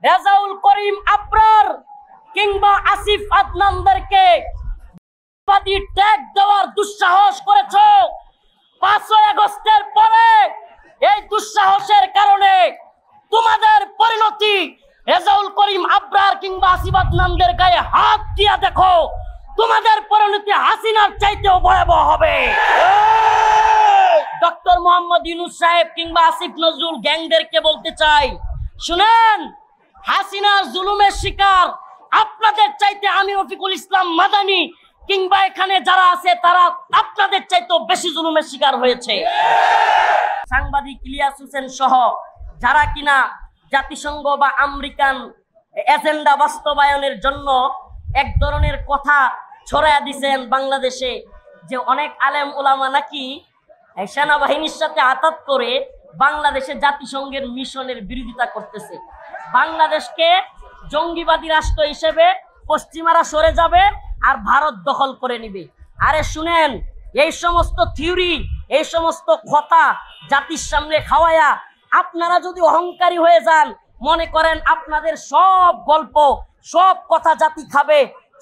রেজাউল করিম আবরার কিংবা আসিফ আদনানদেরকে ট্যাগ দেওয়ার দুঃসাহস করেছো। 5 আগস্টের পরে এই দুঃসাহসের কারণে তোমাদের পরিণতি রেজাউল করিম আবরার কিংবা আসিফ আদনানদের গায়ে হাত দিয়া দেখো, তোমাদের পরিণতি হাসিনার চাইতেও ভয়াবহ হবে। ডক্টর মোহাম্মদ ইউনূস সাহেব কিংবা আসিফ নজরুল গ্যাংদেরকে বলতে চাই, শুনেন, হাসিনার জুলুমের শিকার আপনাদের চাইতে আমি রফিকুল ইসলাম মাদানী কিংবা এখানে যারা আছে তারা আপনাদের চাইতেও বেশি জুলুমের শিকার হয়েছে। সাংবাদিক ইলিয়াস হোসেন সহ যারা কিনা জাতিসংঘ বা আমেরিকান এজেন্ডা বাস্তবায়নের জন্য এক ধরনের কথা ছড়াইয়া দিছেন বাংলাদেশে, যে অনেক আলেম ওলামা নাকি সেনাবাহিনীর সাথে আতাত করে বাংলাদেশে জাতিসংঘের মিশনের বিরোধিতা করতেছে। বাংলাদেশকে জঙ্গিবাদী রাষ্ট্র হিসেবে পশ্চিমারা সরে যাবে আর ভারত দখল করে নিবে। আরে শুনেন, এই সমস্ত থিওরি, এই সমস্ত কথা জাতির সামনে খাওয়ায়া আপনারা যদি অহংকারী হয়ে যান, মনে করেন আপনাদের সব গল্প সব কথা জাতি খাবে।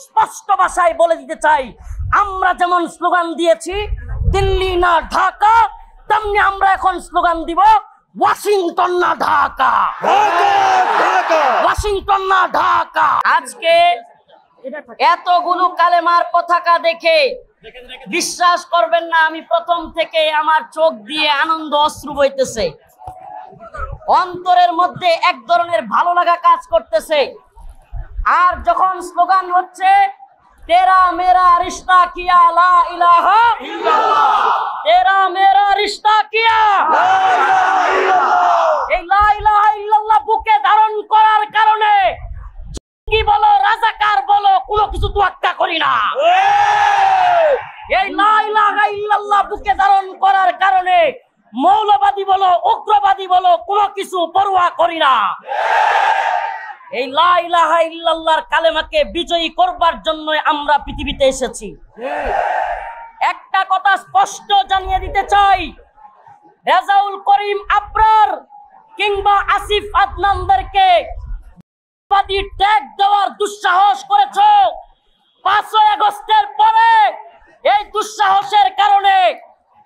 স্পষ্ট ভাষায় বলে দিতে চাই, আমরা যেমন স্লোগান দিয়েছি দিল্লি না ঢাকা, তেমনি আমরা এখন স্লোগান দিব ওয়াশিংটন না ঢাকা, ওয়াশিংটন না ঢাকা। আজকে এতগুলো কালেমার পতাকা দেখে বিশ্বাস করবেন না, আমি প্রথম থেকে আমার চোখ দিয়ে আনন্দ অশ্রু বইতেছে, অন্তরের মধ্যে এক ধরনের ভালো লাগা কাজ করতেছে। আর যখন স্লোগান হচ্ছে তেরা মেরা রিশতা কিয়া লা ইলাহা ইল্লাল্লাহ, তেরা মেরা রিশতা কিয়া লা ইলাহা ইল্লাল্লাহ, এই লা ইলাহা ইল্লাল্লাহ বুকে ধারণ করার কারণে জঙ্গি বলো রাজাকার বলো কোনো কিছু তোয়াক্কা করি না। এই লা ইলাহা ইল্লাল্লাহ বুকে ধারণ করার কারণে মৌলবাদী বলো উগ্রবাদী বলো কোনো কিছু পরোয়া করি না। এই লা ইলাহা ইল্লাল্লাহর কালেমাকে বিজয়ী করবার জন্য আমরা পৃথিবীতে এসেছি। একটা কথা স্পষ্ট জানিয়ে দিতে চাই, রেজাউল করিম আবরার কিংবা আসিফ আদনানদেরকে ট্যাগ দেওয়ার দুঃসাহস করেছো। 5 আগস্টের পরে এই দুঃসাহসের কারণে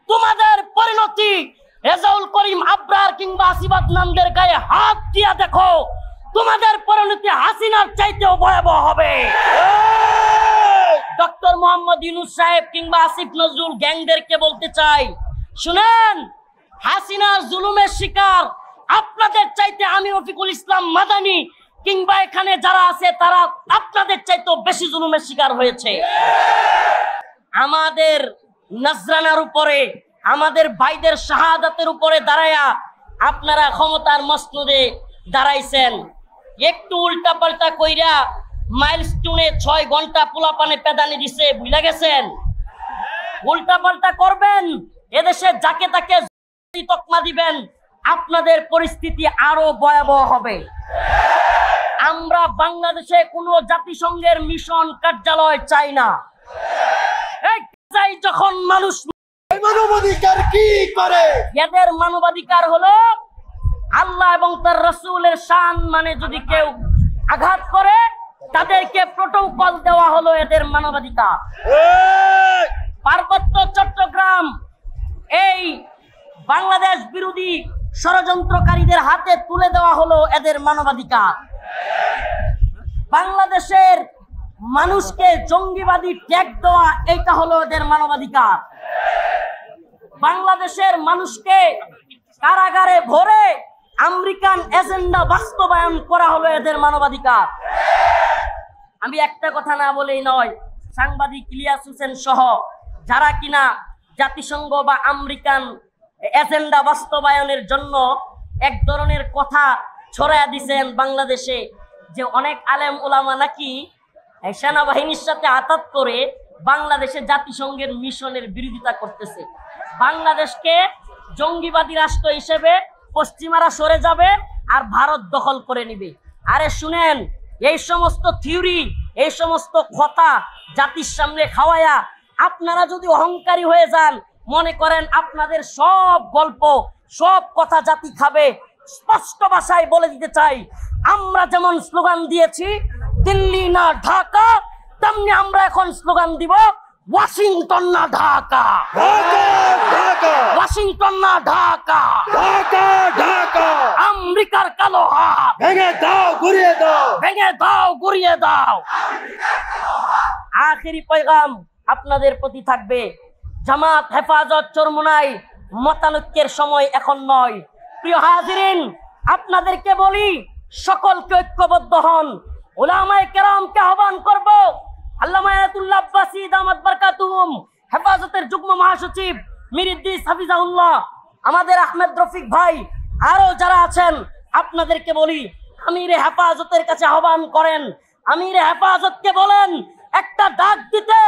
তোমাদের পরিণতি রেজাউল করিম আবরার কিংবা আসিফ আদনানদের গায়ে হাত দিয়া দেখো, তোমাদের পরিণতি হাসিনার চাইতেও ভয়াবহ হবে। ডক্টর মোহাম্মদ ইউনূস সাহেব কিংবা আসিফ নজরুল গ্যাংদেরকে বলতে চাই, শুনেন, হাসিনার জুলুমের শিকার আপনাদের চাইতে আমি রফিকুল ইসলাম মাদানী কিংবা এখানে যারা আছে তারা আপনাদের চাইতেও বেশি জুলুমের শিকার হয়েছে। আমাদের নজরানার উপরে, আমাদের ভাইদের শাহাদাতের উপরে দাঁড়ায়া আপনারা ক্ষমতার মসনদে দাঁড়াইছেন। একটু উল্টা পাল্টা কইরা মাইলস্টোনে 6 ঘন্টা পোলাপানে পেদানি দিছে, ভুলে গেছেন? উল্টা পাল্টা করবেন, এদেশে যাকে তাকে তকমা দিবেন, আপনাদের পরিস্থিতি আরো ভয়াবহ হবে। আমরা বাংলাদেশে কোনো জাতিসংঘের মিশন কার্যালয় চাই না। চাই যখন মানুষ মানবাধিকার কি করে, এদের মানবাধিকার হলো আল্লাহ এবং তার রাসূলের শান মানে যদি কেউ আঘাত করে তাদেরকে প্রটোকল দেওয়া হলো এদের মানবাধিকার। পার্বত্য চট্টগ্রাম এই বাংলাদেশ বিরোধী ষড়যন্ত্রকারীদের হাতে তুলে দেওয়া হলো এদের মানবাধিকার। বাংলাদেশের মানুষকে জঙ্গিবাদী ট্যাগ দেওয়া এইটা হলো এদের মানবাধিকার। বাংলাদেশের মানুষকে কারাগারে ভরে আমেরিকান এজেন্ডা বাস্তবায়ন করা হলো এদের মানবাধিকার। আমি একটা কথা না বলেই নয়, সাংবাদিক ইলিয়াস হোসেন সহ যারা কিনা জাতিসংঘ বা আমেরিকান এজেন্ডা বাস্তবায়নের জন্য এক ধরনের কথা ছড়াইয়া দিছেন বাংলাদেশে, যে অনেক আলেম ওলামা নাকি সেনাবাহিনীর সাথে আতাত করে বাংলাদেশে জাতিসংঘের মিশনের বিরোধিতা করতেছে। বাংলাদেশকে জঙ্গিবাদী রাষ্ট্র হিসেবে পশ্চিমারা সরে যাবে আর ভারত দখল করে নিবে। আরে শুনেন, এই সমস্ত থিওরি, এই সমস্ত কথা জাতির সামনে খাওয়ায়া আপনারা যদি অহংকারী হয়ে যান, মনে করেন আপনাদের সব গল্প সব কথা জাতি খাবে। স্পষ্ট ভাষায় বলে দিতে চাই, আমরা যেমন স্লোগান দিয়েছি দিল্লি না ঢাকা, তেমনি আমরা এখন স্লোগান দিব ওয়াশিংটন না ঢাকা, ঢাকা ঢাকা ওয়াশিংটন না ঢাকা, ঢাকা ঢাকা আমেরিকার কালো হাত ভেঙে দাও, ঘুরিয়ে দাও। ভেঙে দাও, গুড়িয়ে দাও। আখেরি পয়গাম আপনাদের প্রতি থাকবে, জামাত হেফাজত চরমোনাই মতানৈক্যের সময় এখন নয়। প্রিয় হাজিরিন, আপনাদেরকে বলি সকলকে ঐক্যবদ্ধ হন। উলামায়ে কেরামকে আহ্বান করব, আল্লামা আয়াতুল্লাহ আব্বাসী দামাত বারকাতুহুম, হেফাজতের যুগ্ম মহাসচিব মীর ইদ্রিস হাফিজাহুল্লাহ, আমাদের আহমেদ রফিক ভাই, আরো যারা আছেন, আপনাদেরকে বলি আমিরে হেফাজতের কাছে আহ্বান করেন। আমিরে হেফাজতকে বলেন একটা ডাক দিতে,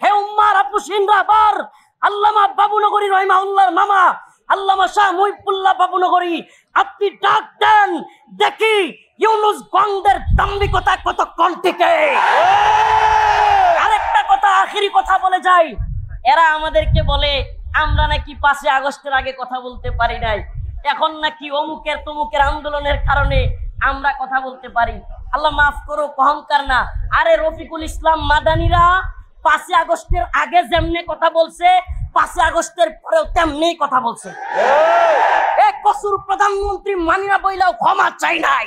হে উম্মার আপুসিন রাহবার আল্লামা বাবুনগরী রহিমাহুল্লাহর মামা আল্লামা শাহ মুহিবুল্লাহ বাবুনগরী, আপনি ডাক দেন, দেখি ইউনুস গঙ্গের দাম্ভিকতা কতক্ষণ টিকে। আরেকটা কথা, আখেরি কথা বলে যাই, এরা আমাদেরকে বলে আমরা নাকি 5 আগস্টের আগে কথা বলতে পারি নাই, এখন নাকি অমুকের তমুকের আন্দোলনের কারণে আমরা কথা বলতে পারি। আল্লাহ মাফ করো, অহংকার না। আরে রফিকুল ইসলাম মাদানীরা 5 আগস্টের আগে যেমনি কথা বলছে, 5 আগস্টের পরেও তেমনি কথা বলছে। এক কসুর প্রধানমন্ত্রী মানিনা বইলাও ক্ষমা চাই নাই।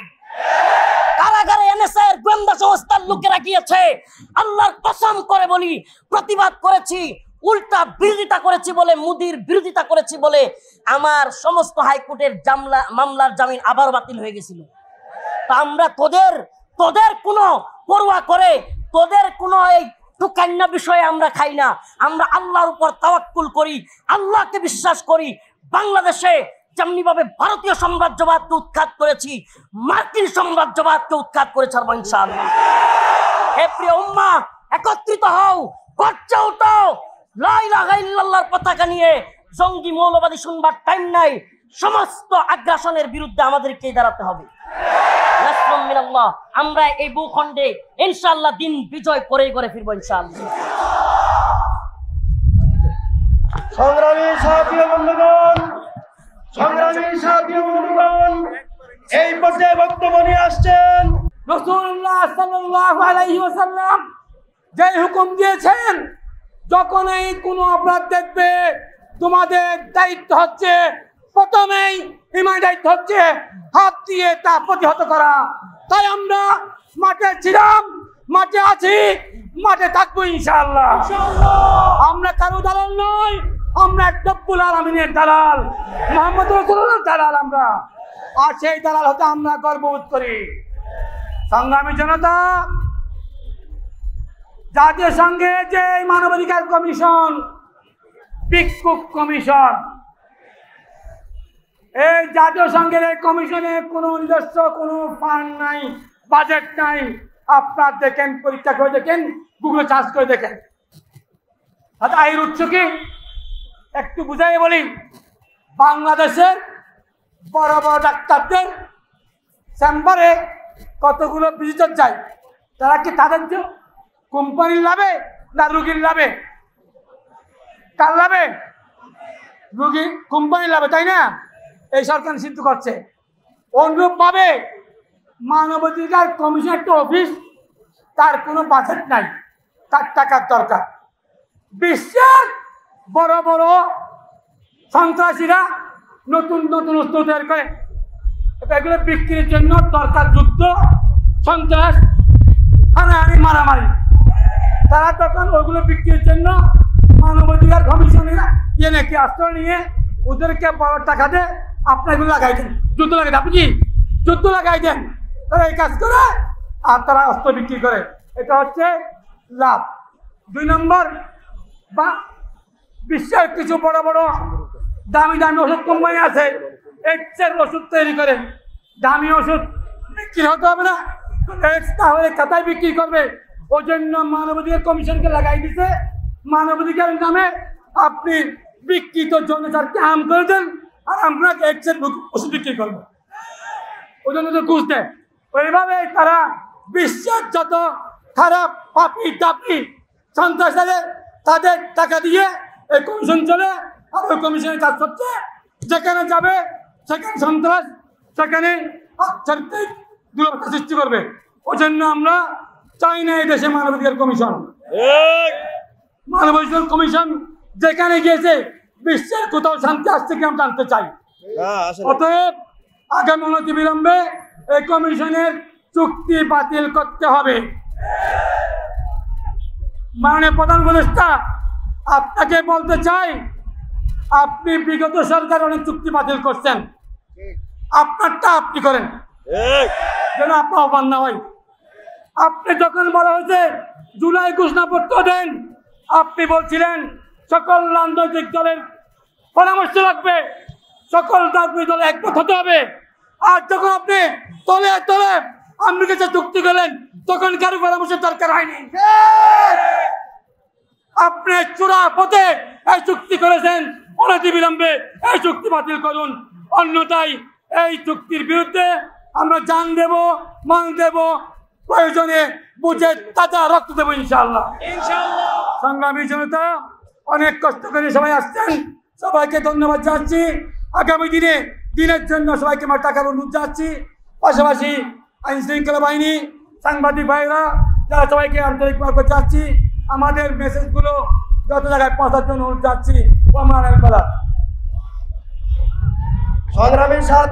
কারাগারে এনএসআই এর গোয়েন্দা সংস্থার লোকেরা গিয়েছে, আল্লাহর কসম করে বলি প্রতিবাদ করেছি, উল্টা বিরোধিতা করেছি বলে, মুদির বিরোধিতা করেছি বলে আমার সমস্ত হাইকোর্টের মামলার জামিন আবার বাতিল হয়ে গেছিল। তা আমরা তোদের কোনো পরোয়া করে, তোদের কোনো এই টুকান্না বিষয়ে আমরা খাই না। আমরা আল্লাহর উপর তাওয়াক্কুল করি, আল্লাহকে বিশ্বাস করি। বাংলাদেশে যেমনি ভাবে ভারতীয় সাম্রাজ্যবাদকে উৎখাত করেছি, মার্কিন সাম্রাজ্যবাদকে উৎখাত করে ছাড়বো ইনশাআল্লাহ। হে প্রিয় উম্মাহ, একত্রিত হও, গর্জে ওঠো, লা ইলাহা ইল্লাল্লাহর পতাকা নিয়ে। জঙ্গি মৌলবাদী শুনবার টাইম নাই, সমস্ত আগ্রাসনের বিরুদ্ধে আমাদেরকেই দাঁড়াতে হবে। নাসরুম মিনাল্লাহ। আমরা এই ভূখণ্ডে ইনশাআল্লাহ দিন বিজয় করেই করে ফিরবো ইনশাআল্লাহ। সংগ্রামী সাথী বন্ধুগণ, সংগ্রামী সাথী বন্ধুগণ, এই পর্যায়ে বক্তব্য নিয়ে আসছেন রাসূলুল্লাহ সাল্লাল্লাহু আলাইহি ওয়াসাল্লাম যে হুকুম দিয়েছেন, যখনই কোনো অপরাধ দেখবে তোমাদের দায়িত্ব হচ্ছে, প্রথমেই ইমাম দায়িত্ব হচ্ছে হাত দিয়ে তা প্রতিহত করা। তাই আমরা মাঠে ছিলাম, মাঠে আছি, মাঠে থাকবো ইনশাআল্লাহ। আমরা কারো দালাল নই, আমরা রব্বুল আলামিনের দালাল, মুহাম্মদ রাসূলুল্লাহর দালাল আমরা। আর সেই দালাল হতে আমরা গর্ববোধ করি। সংগ্রামী জনতা, জাতীয় সংঘে যে মানবাধিকার কমিশন, ভিক্ষুক কমিশন, এই জাতীয় সংঘের এই কমিশনে কোনো নিজস্ব কোনো ফান্ড নাই, বাজেট নাই। আপনারা দেখেন, পরীক্ষা করে দেখেন, গুগলে সার্চ করে দেখেন। আয়ের উৎস কি একটু বুঝাই বলি। বাংলাদেশের বড় বড় ডাক্তারদের চেম্বারে কতগুলো ভিজিটর যায়, তারা কি তাদের কোম্পানির লাভে না রুগীর লাভে? কার লাভে? রুগী কোম্পানির লাভে, তাই না? এই সরকার সিদ্ধ করছে। অনুরূপভাবে মানবাধিকার কমিশন একটা অফিস, তার কোনো বাজেট নাই, তার টাকার দরকার। বিশ্বের বড় বড় সন্ত্রাসীরা নতুন নতুন অস্ত্র তৈরি করে, এগুলো বিক্রির জন্য দরকার যুদ্ধ, সন্ত্রাস, হানাহানি, মারামারি। তারা তখন ওইগুলো বিক্রির জন্য মানবাধিকার কমিশনের নাকি আশ্রয় নিয়ে ওদেরকে বড় টাকা দেয়, আপনার এগুলো লাগাই দেন, যুদ্ধ লাগাই দেন। আপনি কি যুদ্ধ লাগাই দেন, তারা এই কাজ করে আর তারা অস্ত্র বিক্রি করে। এটা হচ্ছে লাভ। 2 নম্বর, বা বিশ্বের কিছু বড় বড় দামি দামি ওষুধ কোম্পানি আছে, এক্সের ওষুধ তৈরি করে। দামি ওষুধ বিক্রি হতে হবে না, এক্স তাহলে খাতায় বিক্রি করবে। ওই জন্য মানবাধিকার কমিশনকে লাগাই দিছে। মানবাধিকারের নামে আপনি বিকৃত জনতাকে আম করে দেন, আর আমরা এক্সের ওষুধ বিক্রি করবো। ওই জন্য তো ঘুষ দেয়। ওইভাবে তারা বিশ্বের যত খারাপ পাপি টাপি সন্ত্রাস আছে, তাদের টাকা দিয়ে এই কমিশন চলে। আর ওই কমিশনের কাজ হচ্ছে যেখানে যাবে সেখানে সন্ত্রাস, সেখানে আর্থিক দুর্বলতা সৃষ্টি করবে। ওই জন্য আমরা চাই না এই দেশে মানবাধিকার কমিশন। মানবাধিকার কমিশন যেখানে গিয়েছে বিশ্বের কোথাও শান্তি আসছে কি আমরা জানতে চাই। অতএব আগামী অনতিবিলম্বে এই কমিশনের চুক্তি বাতিল করতে হবে। মাননীয় প্রধান উপদেষ্টা, আপনাকে বলতে চাই, আপনি বিগত সরকার অনেক চুক্তি বাতিল করছেন, আপনারটা আপনি করেন যেন আপনার আহ্বান না হয়। আপনি যখন বলা হয়েছে জুলাই ঘোষণাপত্র দেন, আপনি বলছিলেন সকল রাজনৈতিক দলের পরামর্শ রাখবে, সকল রাজনৈতিক দলে একমত হতে হবে। আর যখন আপনি তলে তলে আমেরিকার কাছে চুক্তি করলেন, তখন কারো পরামর্শের দরকার হয়নি। আপনি চূড়া পথে এই চুক্তি করেছেন, অনতিবিলম্বে এই চুক্তি বাতিল করুন, অন্যথায় এই চুক্তির বিরুদ্ধে আমরা জান দেব, মান দেব, প্রয়োজনে বুঝে তাজা রক্ত দেবো ইনশাআল্লাহ। সংগ্রামী জনতা, অনেক কষ্ট করে সবাই আসছেন, সবাইকে ধন্যবাদ জানাচ্ছি। আগামী দিনের জন্য সবাইকে আমার টাকার অনুরোধ জানাচ্ছি। পাশাপাশি আইন শৃঙ্খলা বাহিনী, সাংবাদিক ভাইরা, যারা সবাইকে আন্তরিকভাবে চাচ্ছি, আমাদের মেসেজগুলো যত জায়গায় পৌঁছার জন্য অনুরোধ জানাচ্ছি। সংগ্রামী সাথী